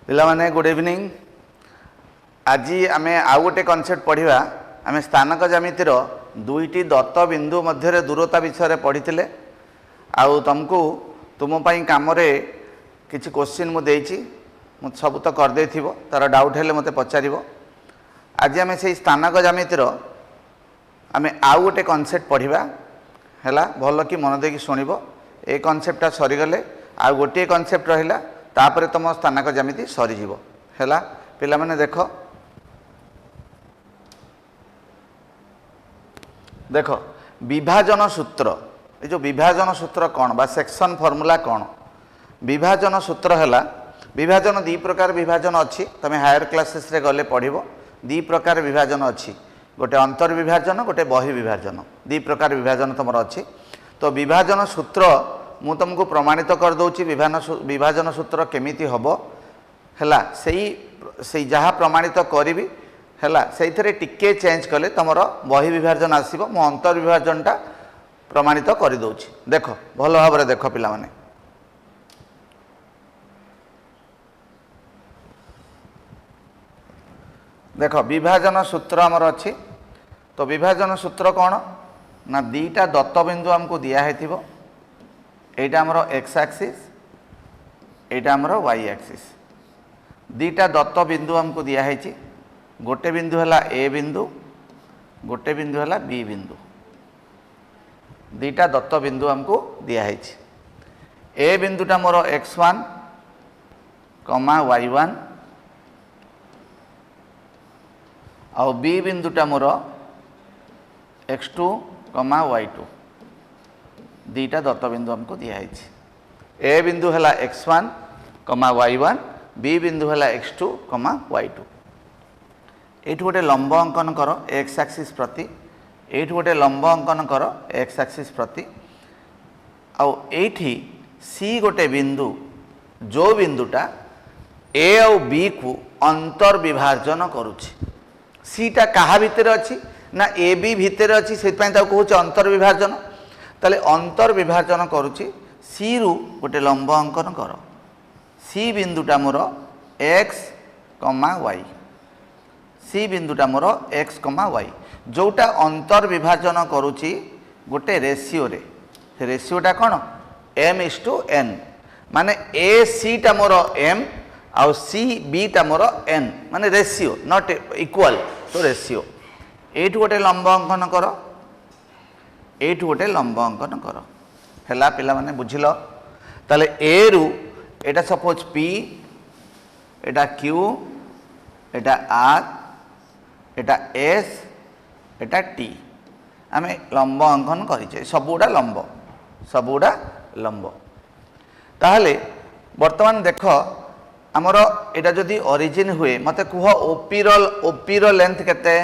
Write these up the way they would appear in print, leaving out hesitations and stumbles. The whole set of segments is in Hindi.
पिला माने गुड इवनिंग। आज आम आउ गोटे कनसेप्ट पढ़ा। आम स्थानक ज्यामितिर दुईटी दत्त बिंदु मध्य दूरता विषय पढ़ी आउ तुमको तुम कम किसी क्वेश्चन मुझे सब तो करदे तार डाउट है मत पचार। आज आम से स्थानक ज्यामितिर आम आउ गोटे कनसेप्ट पढ़ा है भल कि मन देकी शुणव। ए कनसेप्टा सरीगले आ गोटे कनसेप्ट रहा तापर तुम स्थानक ज्यामिति सरीज है। पिला माने देख देख विभाजन सूत्र ये जो विभाजन सूत्र कौन बा सेक्शन फॉर्मूला कौन। विभाजन सूत्र है विभाजन दी प्रकार विभाजन अच्छी तुम हायर क्लासेस रे गले पढ़ो। दी प्रकार विभाजन अच्छी गोटे अंतर विभाजन गोटे बहि विभाजन दी प्रकार विभाजन तुम अच्छी। तो विभाजन सूत्र मु तुमको प्रमाणित कर दौची विभाजन सूत्र केमिति हबो हैला से जहाँ प्रमाणित करी हैला से टिके चेंज कले तुमर बहि विभाजन आसीबो। मु अंतर विभाजनटा प्रमाणित कर दौची। देख भल भाव देख पिला माने देख विभाजन सूत्र आमर अच्छी। तो विभाजन सूत्र कौन ना दीटा दत्त बिंदु आमको दिया एटा आमर एक्स एक्सिस एटा आमर वाई एक्सिस। दीटा दत्त बिंदु आमको दिया गोटे बिंदु है ए बिंदु गोटे बिंदु है बी बिंदु। दीटा दत्त बिंदु आमको दिया ए बिंदुटा मोर x1 y1 और बी बिंदुटा मोर x2 y2। दीटा दत्त बिंदु हमको दिया ए बिंदु है x1 y1 बी बिंदु है x2 y2। ये गोटे लंब अंकन कर एक्स एक्सिस प्रति ये गोटे लंब अंकन कर एक्स एक्सिस प्रति आउ एठी सी गोटे बिंदु जो बिंदुटा ए और बी को अंतर विभाजन करुछि। सीटा कहा भितर अच्छी ना ए बी भितर अच्छी से कहूँ अंतर विभाजन। ताले अंतर विभाजन करुछि सी रु गोटे लंब अंकन कर सी बिंदुटा मोर एक्स वाई सी बिंदुटा मोर एक्स वाई जोटा अंतर विभाजन करुछि गोटे रेशियो रे। रेशियोटा कौन m/n माने ए सी टा मोर m आउ सी बी टा मोर n माने रेशियो नॉट इक्वल तो रेशियो। एठु गोटे लंब अंकन कर एठु गोटे लंब अंकन कर हैला पिला माने बुझिलो। ताले ए रु एटा सपोज p एटा q एटा r एटा s एटा t आमे लंब अंकन करिचे सबुडा लंब। ताहले वर्तमान देख आमर एटा जदि ओरिजिन हुए मते कुह ओपी रो लेंथ केते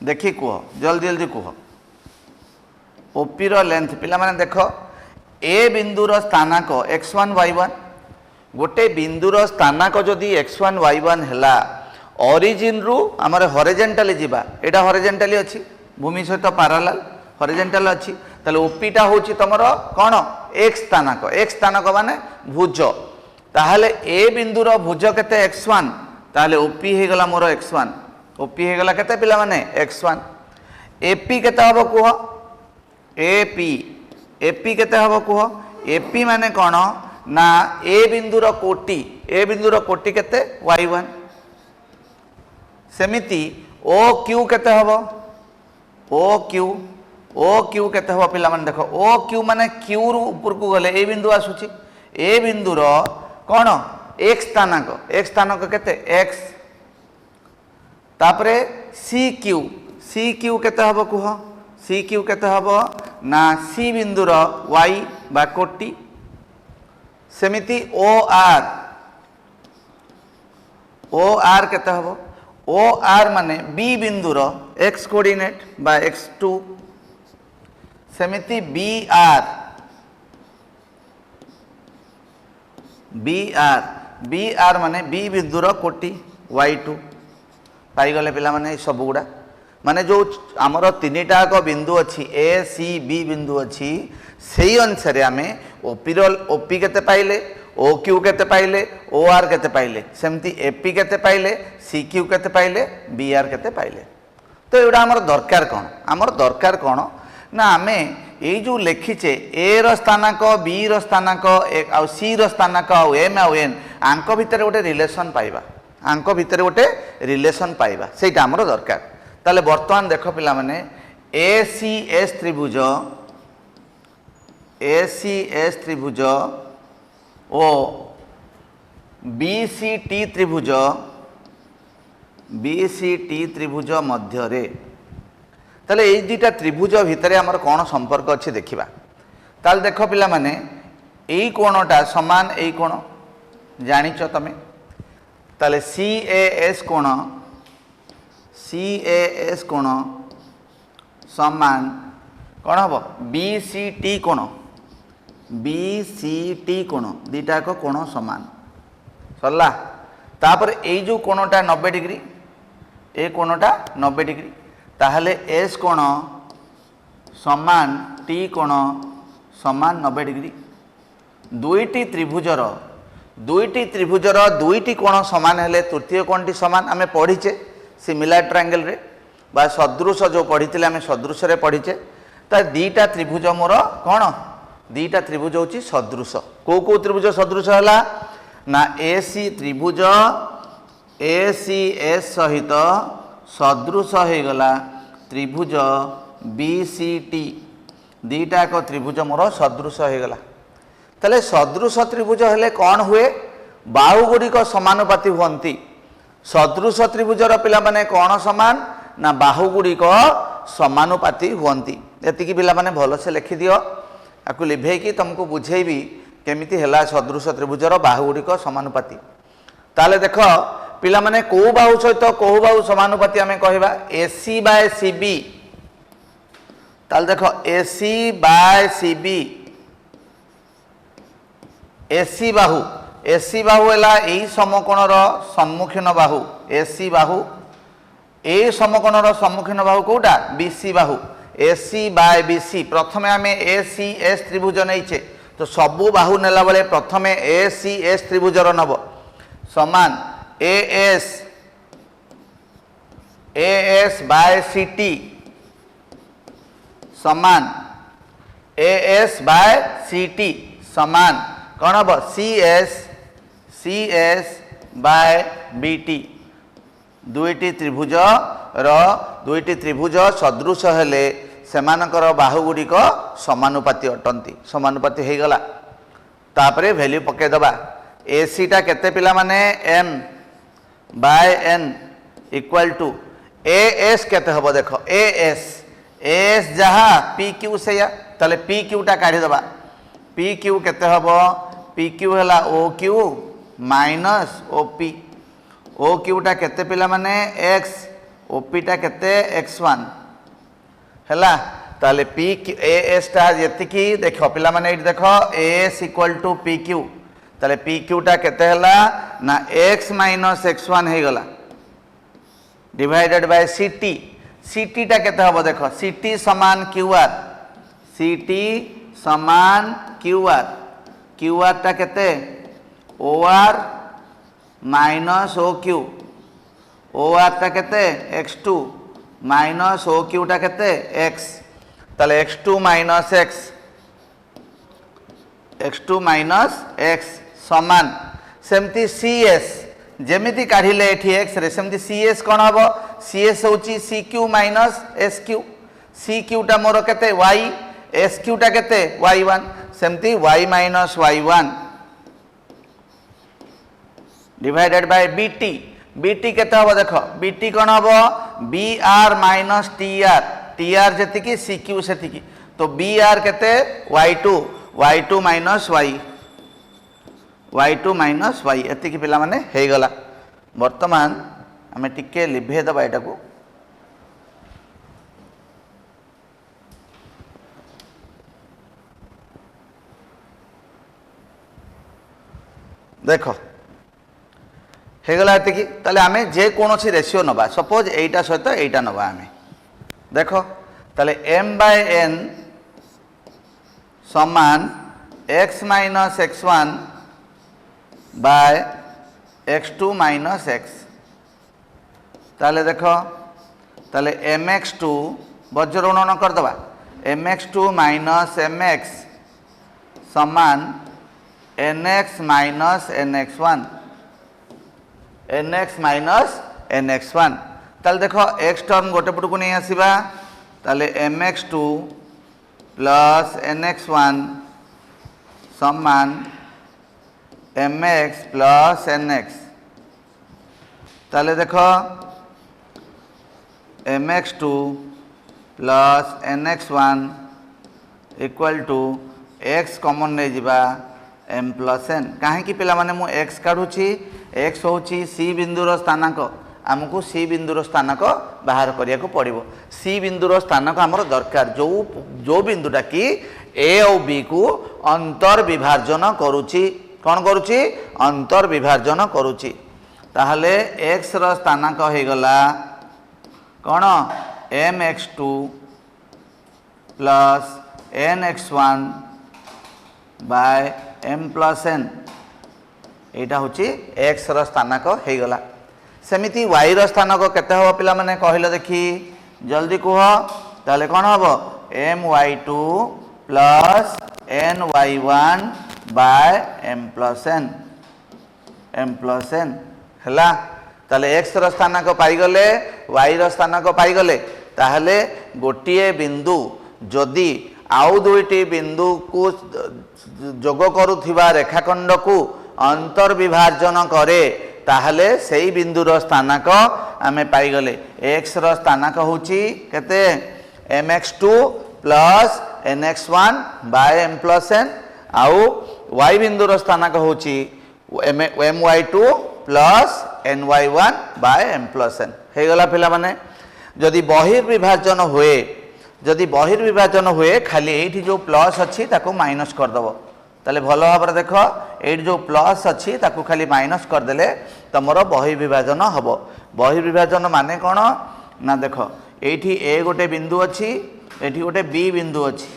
देखि कुह जल्दी जल्दी कुह ओपी रो लेंथ पिला माने देख ए बिंदुर स्थानाक x1 y1 गोटे बिंदुर स्थानाक जदि x1 y1 हैला ओरिजिन रु आमर हॉरिजॉन्टली जीवा एटा हॉरिजॉन्टली अछि भूमि सहित पैरेलल हॉरिजॉन्टल अछि। ताले ओपीटा होछि तमरो कोन x स्थानाक माने भुज। ताहले ए बिंदुर भुज केते x1 ताहले ओपी हे गला मोर x1 ओपी हे गला केते पिला माने x1। एपी केते हबो कुह एपी केते हबो कुह एपी माने कोन ना ए बिंदुर कोटि केते y1। सेमिति ओ क्यू केते हबो ओ क्यू केते हबो पिला माने देखो ओ क्यू माने क्यू रु ऊपर को गले ए बिंदु आसुची ए बिंदुर कौन एक्स स्थानाक केते एक्स। तापरे सी क्यू केते हबो कुह सी क्यू केते हबो ना सी बिंदुर वाई बा कोटि। सेमिति ओ आर केते हबो ओ आर माने बी बिंदुर एक्स कोऑर्डिनेट बा x2। सेमिति बी आर माने बी बिंदुर कोटि y2 पाई गले पिला माने सब गुड़ा माने जो आमर तीनिटा बिंदु अच्छी ए सी बी बिंदु अच्छी से अनुसार आम ओपी केते पाइले ओ क्यू केते पाइले ओ आर केते पाइले सेमती एपी केते पाइले सी क्यू केते पाइले बी आर केते पाइले। तो एटा आमर दरकार कौन आमर दरकार कौन ना आमे ये जो लिखीचे ए रो स्थानांक बी रो स्थानांक आ सी रो स्थानांक आ एम आ एन आंक भितर गोटे रिलेशन पाइबा आंक भितर गोटे रिलेशन पाइबा सेटा आमर दरकार। ताले वर्तमान देख पिला माने ए सी एस त्रिभुज ओ बी सी टी त्रिभुज मध्य रे ताले ये दुटा त्रिभुज भितर आमर कौन संपर्क अच्छे देखा। ताले देख पिला माने यही कोणटा समान यही कोण जानिच तमें ताले सी ए एस कोण समान कौन हम बी सी टी कोण दीटाक कोण समान सरला। तापर ये जो कोणटा 90 डिग्री ए कोणटा 90 डिग्री ताहले एस कोण समान टी कोण समान 90 डिग्री। दुईटी त्रिभुजर दुईटी कोण समान हेले तृतीय कोणटी समान आमे पढ़ीचे सिमिलर ट्रायंगल रे बा सदृश जो पढ़ी आमे सदृश रे पढ़ीचे। ता दीटा त्रिभुज मोर कौन दीटा त्रिभुज होची सदृश को त्रिभुज सदृश हैला ना एसी त्रिभुज एसी एस सहित सदृश हो गला त्रिभुज बीसीटी दीटा एक त्रिभुज मोर सदृश हो गला। ताले सदृश त्रिभुज हेले कौन हुए बाहु गुड़िक समानुपाती हुंती सदृश त्रिभुजर पिला माने कौन समान ना बाहु गुड़िक समानुपाती हुंती। एतिकी पिला माने भल से लिखि दियो आकु लिभेकी तुमको बुझेबी केमिति हेला सदृश त्रिभुजर बाहु गुड़िक समानुपाती। ताले देख पिला माने को बाहु सहित को बाहु समानुपाती आमे कहबा एसी बाय सीबी। ताले देख एसी बाय सीबी एसी बाहु हैला एई समकोणर सम्मुखीन बाहु एसी बाहु ए समकोणर सम्मुखीन बाहु कोटा बीसी बाहु एसी बाय बीसी। प्रथमे आमे एसी एस त्रिभुज नैचे तो सबु बाहु नेला बेले प्रथमे एसी एस त्रिभुजर नब समान एएस बाय सीटी समान एएस बाय सीटी समान कौन हम सीएस बाय बीटी। दुईटी त्रिभुज दुईटी त्रिभुज सदृश हेले सेमानकर बाहु गुड़िक समानुपाती अटंती समानुपाती हो गला। तापरे वैल्यू पके दबा एसीटा केते पिला माने M by N equal to AS केते हबो देख एएस जहा पी क्यू से ताले पी क्यूटा काढ़ी दबा पी क्यू केते हबो पी क्यू है ओ क्यू माइनस ओपी ओ क्यूटा केते पिला माने एक्स ओपीटा केते x1 हैला। ताले पी एएस टा यतिकी देख पिला माने इट देख AS equal to P Q ताले पी क्यूटा केते हैला ना x माइनस x1 हे गला डिवाइडेड बाय सीटी सीटी टा केते हबो देख सीटी समान क्यूआर सीटी समान क्यूआर क्यूआर टा केते OR minus O Q OR टा केते x2 माइनस ओ क्यू टा केते x ताले x2 माइनस x समान सेमती सीएस जेमिति काढ़िले एठी x रे सेमती सीएस कोन हबो सीएस होची सीक्यू माइनस एसक्यू सीक्यू टा मोर केते y एसक्यू टा केते y1 सेमती y minus y1 divided by BT BT केते हबो देख बीटी कोन हबो B R minus T R जेतिकी सीक्यू सेतिकी तो बी आर केते y2 माइनस y एतिकी पिला माने हे गला। वर्तमान आमे टिके लिभे दबा एटा को देखो हेगला एतिकी ताले आमे जे कोनोसी रेशियो नबा सपोज एटा सहित एटा नबा आमे देखो ताले m बाय n समान x minus x1 by x2 minus X. ताले देखो ताले mx2 बज्र ऋण करदबा mx2 माइनस mx समान nx minus nx1 nx minus nx1। ताले देखो x टर्म गोटे पटू को नहीं आसीबा ताले mx2 प्लस nx1 समान mx प्लस nx। ताले देखो mx2 plus nx1 equal to x common नहीं जिबा m प्लस n। कहीं पिला माने मु x काढुची x होची c बिंदुर स्थानांक आमको c बिंदुर स्थानांक बाहर करिया को पड़िबो। c बिंदुर स्थानांक हमर दरकार जो बिंदुटा कि a और b को अंतर विभाजन करूची। कौन करूची अंतर विभाजन करूची। ताहले x र स्थानांक हे गला कौन mx2 plus nx1 by m plus n एटा होची x र स्थानांक हे गला। सेमिति y र स्थानांक केते हो पिला माने कहिलो देखी जल्दी कह। ताले कौन हबो my2 plus ny1 by m plus n हला। ताले x र स्थानांक पाई गले y र स्थानांक पाई गले ताहले गोटिए बिंदु जदि आउ दुईटी बिंदु को जोग करुथिबा रेखाखंड को अंतर विभाजन करे ताहले सेई बिंदुर स्थानांक आमे पाई गले। x र स्थानांक होची केते mx2 plus nx1 by m plus n आउ y बिंदुर स्थानांक होची my2 plus ny1 by m plus n हे गला पिला माने। जदि बहिर्विभाजन हुए खाली एठी जो प्लस अच्छी ताको माइनस कर दबो ताले भलो भाबरे देखो एठी जो प्लस अच्छी ताको खाली माइनस कर देले तमरो बहिर्विभाजन हबो। बहिर्विभाजन माने कोन ना देखो एठी a गोटे बिंदु अच्छी एठी गोटे b बिंदु अच्छी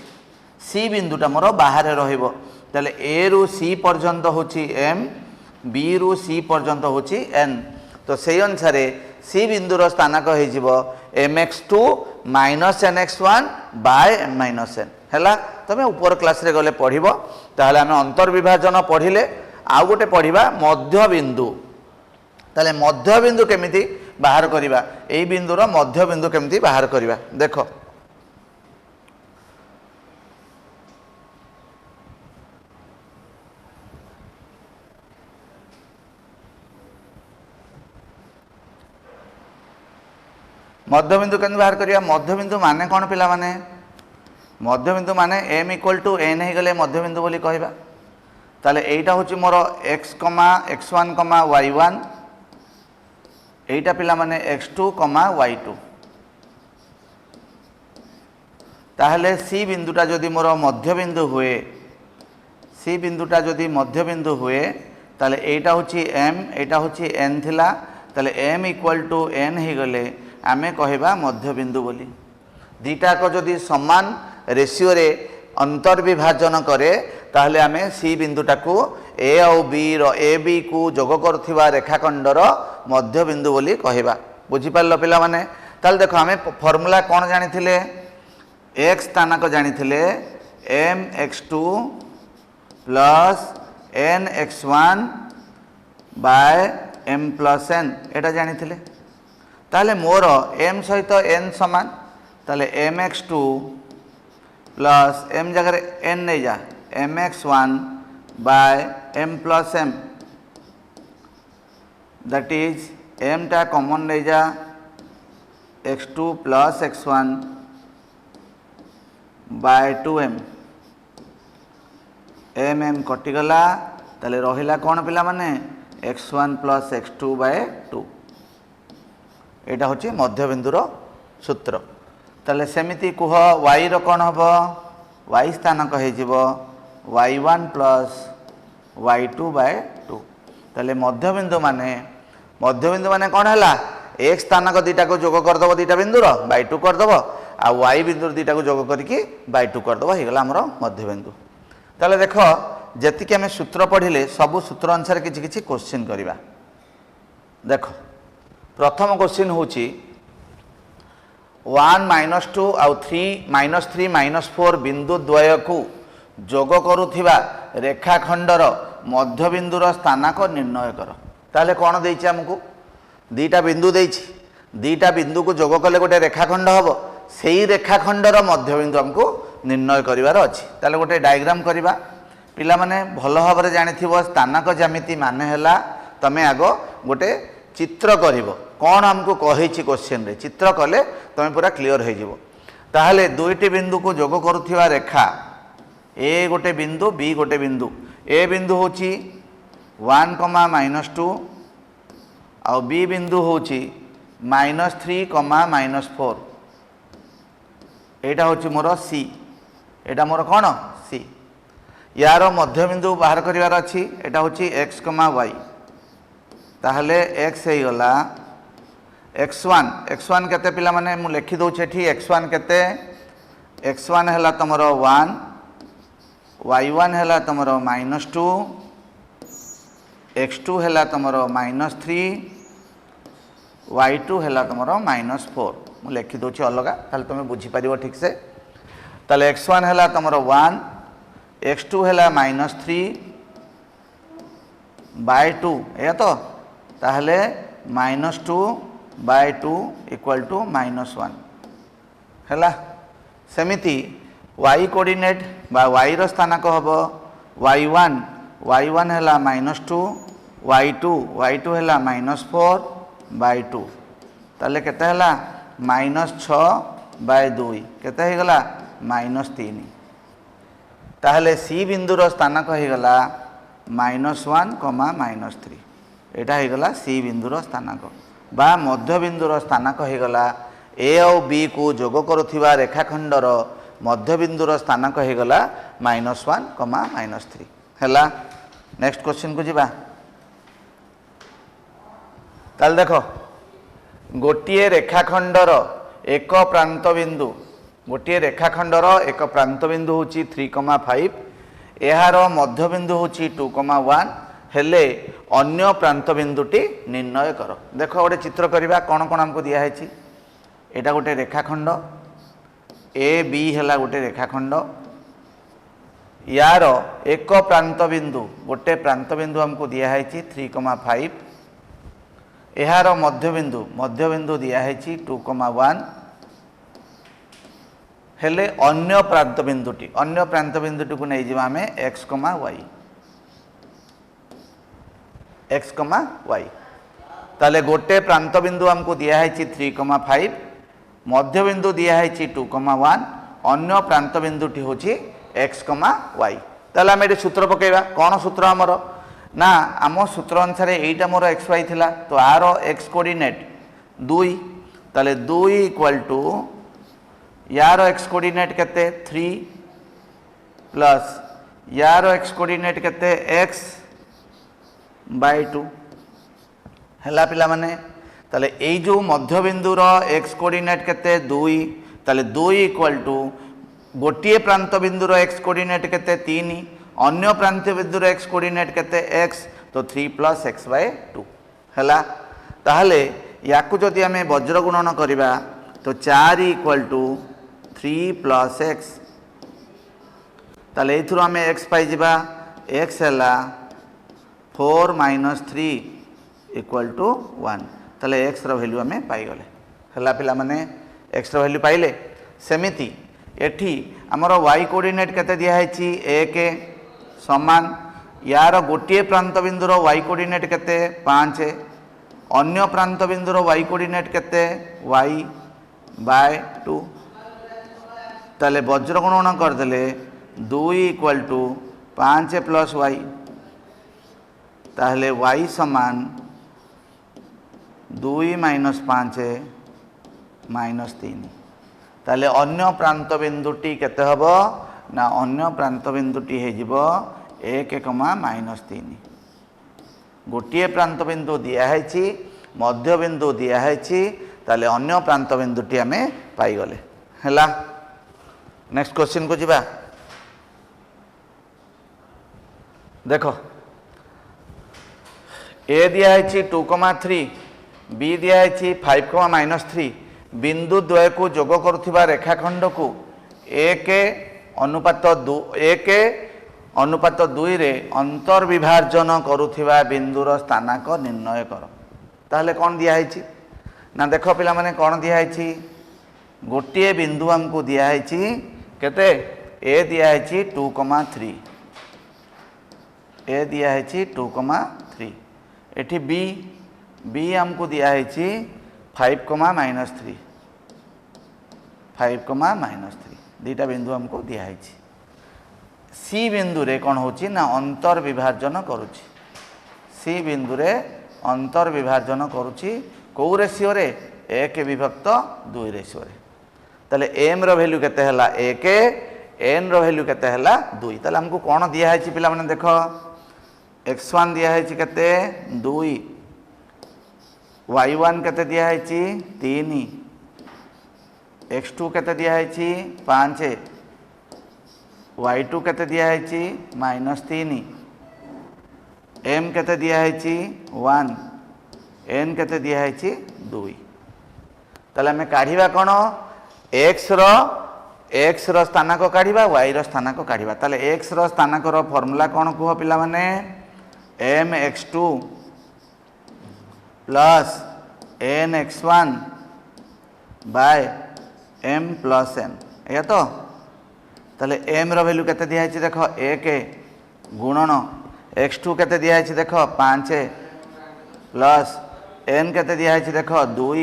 c बिंदुटा मोर बाहर रहिबो ताले a रु c पर्यंत होची m b रु c पर्यंत होची n। तो से अनुसार c बिंदुर स्थानांक हो जिवो mx2 minus nx1 by m minus n हैला। तमे ऊपर क्लास रे गले पढिबो ताहले हम अंतर विभाजन पढिले आ गोटे पढिबा मध्य बिंदु। ताले मध्य बिंदु केमिति बाहर करिबा एई बिंदुर मध्य बिंदु केमिति बाहर करिबा देखो। मध्यबिंदु केन बाहर करिया मध्यबिंदु माने कौन पिला माने मध्यबिंदु माने m इक्वल टू n हे गले मध्यबिंदु बोली कहबा। ताले एटा होची मोर x x1 y1 एटा पिला माने x2 y2। ताहले c बिंदुटा जदि मोर मध्यबिंदु हुए c बिंदुटा जदि मध्यबिंदु हुए ताले एटा होची m एटा होची n थिला ताले m इक्वल टू n हे गले आमे कहबा मध्यबिंदु बोली। दीटा को जदि समान रेशियो रे अंतर विभाजन करे ताहले आमे सी बिंदुटा को a और b रो a b को जोग करथिबा रेखाखंडर मध्यबिंदु बोली कहबा। बुझी पारलो पिला माने। ताल देखो आमे फार्मूला कोन जानि थिले x स्थानांक जानि थिले mx2 plus nx1 by m plus n एटा जानि थिले। ताले मोर m सहित n समान ताले mx2 प्लस m जगह n नहीं जा mx1 by m plus m that is m टा कॉमन नहीं जा x2 plus x1 bye 2m m कटिगला ताले रहिला कौन पिला माने x1 प्लस x2 बाय 2 एटा होची मध्यबिंदुर सूत्र। ताले सेमिति कुह y रो कोन हबो y स्थानांक हे जिवो y1 प्लस y2 बाय 2। ताले मध्यबिंदु माने कोन हला x स्थानांक दीटा को जोग कर दबो दीटा बिंदुर बाय 2 कर दबो आ y बिंदुर दीटा को जोग करके बाय 2 कर दबो हे गला हमरो मध्यबिंदु। ताले देखो जेतिक आम सूत्र पढ़िले सबू सूत्र अनुसार किसी किसी क्वेश्चन करवा। देख प्रथम क्वेश्चन हूँ 1 - 2 आउ 3 -4 बिंदु द्वय को जोग करुथिबा रेखाखंडर मध्यबिंदुर स्थानक निर्णय कर। ताले कौन देछि हमको दीटा बिंदु देछि, दीटा बिंदु को जोग कले गोटे रेखाखंड हम से ही रेखाखंडर मध्यबिंदु हमको निर्णय करिवार अछि। ताले गोटे डायग्राम करिबा। पिला माने भल भाव जानिथिबो स्थानक ज्यामिति माने हैला तमे आगो गोटे चित्र करिवो कौन हमको कहिछि क्वेश्चन रे चित्र कले तमे पूरा क्लियर हो जिवो। ताहले दुईटी बिंदु को जोग करुथिबा रेखा ए गोटे बिंदु बी गोटे बिंदु, ए बिंदु होची 1, -2 आउ बी बिंदु होची -3, -4। एटा होची मोर सी, एटा मोर कौन सी। यार मध्य बिंदु बाहर करिवार अछि, एटा होची x, y। ताहले x हे गला x1 केते पिला माने मु लिखि दउ छेठी x1 केते, x1 हैला तमरो 1, y1 हैला तमरो -2, x2 हैला तमरो -3, y2 हैला तमरो -4। मु लिखि दउ छी अलगा ताले तुम बुझी पारिबो ठीक से। ताले x1 हैला तमरो 1, x2 हैला -3 बाय 2 या तो ताहले -2/2 = -1 हैला। सेमिति y कोऑर्डिनेट बा y रो स्थानक हबो y1 हैला -2, y2 हैला -4/2। ताले केते हैला -6/2 केते हे गला -3। ताहले सी बिंदु रो स्थानक हे गला -1, -3। एटा हे गला सी बिंदु रो स्थानक बा मध्य बिंदु रो स्थानक हे गला ए और बी को जोग करुथिबा रेखाखंडर मध्य बिंदु रो स्थानक हे गला -1, -3 हैला। नेक्स्ट क्वेश्चन को जिबा। ताल देखो गोटिए रेखाखंडर एक प्रांत बिंदु, गोटिए रेखाखंडर एक प्रांत बिंदु होची 3, 5, एहार मध्य बिंदु होची 2, 1 हेले अन्य प्रांत बिंदुटी निर्णय कर। देखो गोटे चित्र करवा कौन कौन हमको दिया है। एटा गोटे रेखाखंड ए बी हैला गोटे रेखाखंड, यार एक प्रांत बिंदु गोटे प्रांत बिंदु हमको दिया है 3, 5, एहार मध्य बिंदु दिया है 2, 1 हेले अन्य प्रांत बिंदुटी को नहीं जिवा हमें x, y। ताले गोटे प्रांत बिंदु हमको दिया है 3, 5, मध्य बिंदु दिया है 2, 1, अन्य प्रांत बिंदुटी होची x, y। ताले हम ये सूत्र पकेबा कौन सूत्र हमर ना आम सूत्र अनुसार एटा मोर x, y थिला तो आर x कोऑर्डिनेट 2, ताले 2 = यार x कोऑर्डिनेट केते 3 प्लस यार x कोऑर्डिनेट केते x/2 हैला पिला माने। ताले एई जो मध्य बिंदुर x कोऑर्डिनेट केते 2, ताले 2 = गोटिए प्रांत बिंदुर x कोऑर्डिनेट केते 3, अन्य प्रांत बिंदुर x कोऑर्डिनेट केते x तो 3 + x/2 हैला। ताहले याकु जदि आमे वज्र गुणन करिबा तो 4 = 3 + x। ताले एथुर आमे x पाई जिबा x हैला 4 - 3 = 1। ताले x रो वैल्यू आमे पाई गले हैला पिला माने x रो वैल्यू पाइले। सेमिति एठी हमर y कोऑर्डिनेट केते दिया है 1 समान यार गोटिए प्रांत बिंदुर y कोऑर्डिनेट केते 5, अन्य प्रांत बिंदुर y कोऑर्डिनेट केते y/2। ताले वज्र गुणन कर देले 2 = 5 + y, ताहले y समान 2 - 5 - 3। ताले अन्य प्रांत बिंदुटी केते हबो ना अन्य प्रांत बिंदुटी हे जिवो 1, -3। गोटिए प्रांत बिंदु दिया है मध्य बिंदु दिया है ताले अन्य प्रांत बिंदुटी आमे पाई गले हैला। नेक्स्ट क्वेश्चन को जिबा। देख ए दिखाई 2,3 बी दिखाई 5,-3 बिंदु द्वय को जोग करुवा रेखाखंड को 1:2 रे अंतर्विभाजन करुवा बिंदुर स्थानाक निर्णय कर। ताहले कौन दिखाई ना देख पिला माने कौन दिखाई गोटे बिंदु आमको दिखाई केते ए दिखाई 2,3 ए दिखाई 2,3 एठी बी बी आमको दिखाई 5,-3 5,-3 दीटा बिंदु हमको दिखाई। सी बिंदु रे कौन होची ना अंतर्विभाजन करुची सी बिंदु रे अंतर्विभाजन करुची कौ रेशियो रे 1/2 रेशियो रे। ताले एम रो वैल्यू केते हला 1 एन रो वैल्यू केते हला 2। ताले हमको कौन दिखाई पिला माने देख x1 दिखाई केते 2 y1 केते दिखाई 3 x2 केते दिखाई 5 y2 केते दिखाई -3 m केते दिखाई 1 n केते दिखाई 2। ताले हमें काढ़िबा कोन x रो स्थानाक काढ़िबा y रो स्थानाक काढ़िबा। ताले x रो स्थानाक रो फार्मूला कोन कुह पिला माने mx2 plus nx1 by m plus n या तो। ताले m रो वैल्यू केते दिया है देख 1 गुणन x2 केते दिया है देख 5 प्लस n केते दिया है देख 2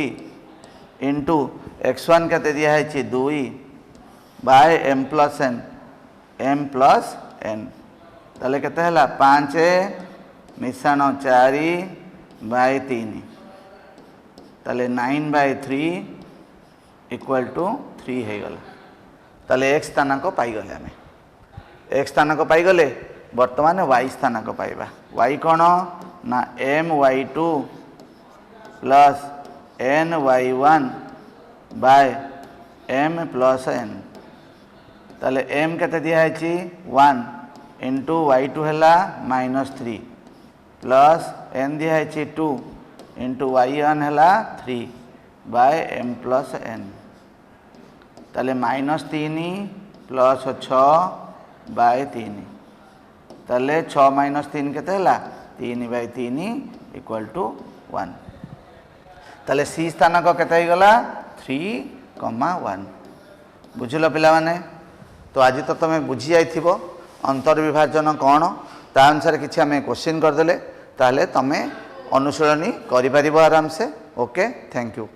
इंटू x1 केते दिया है 2 बाय m प्लस n ताले केते हला 5 मिश्रण 4 बाय 3 ताले 9/3 इक्वल टू 3 हो गला। ताले x स्थानाक पाईगले आम x स्थानाक पाईगले बर्तमान y स्थानाक पाइबा y कौन ना my2 plus ny1 by m plus n। ताले m केते दिया है 1 इंटू y2 है -3 प्लस n दिया है 2 इंटू y1 है 3 बाय m प्लस n। ताले -3 प्लस 6 बाय 3 ताले 6 - 3 केते हला 3/3 इक्वल टू 1। ताले सी स्थानक केते हो गला 3,1। बुझिल पिला माने तो आज तो तुम बुझी जाइथिबो अंतर्विभाजन कौन ता अनुसार किसी आम क्वेश्चन करदेले ताहले तमें अनुशीलनी करि परिबो आराम से। Okay thank you.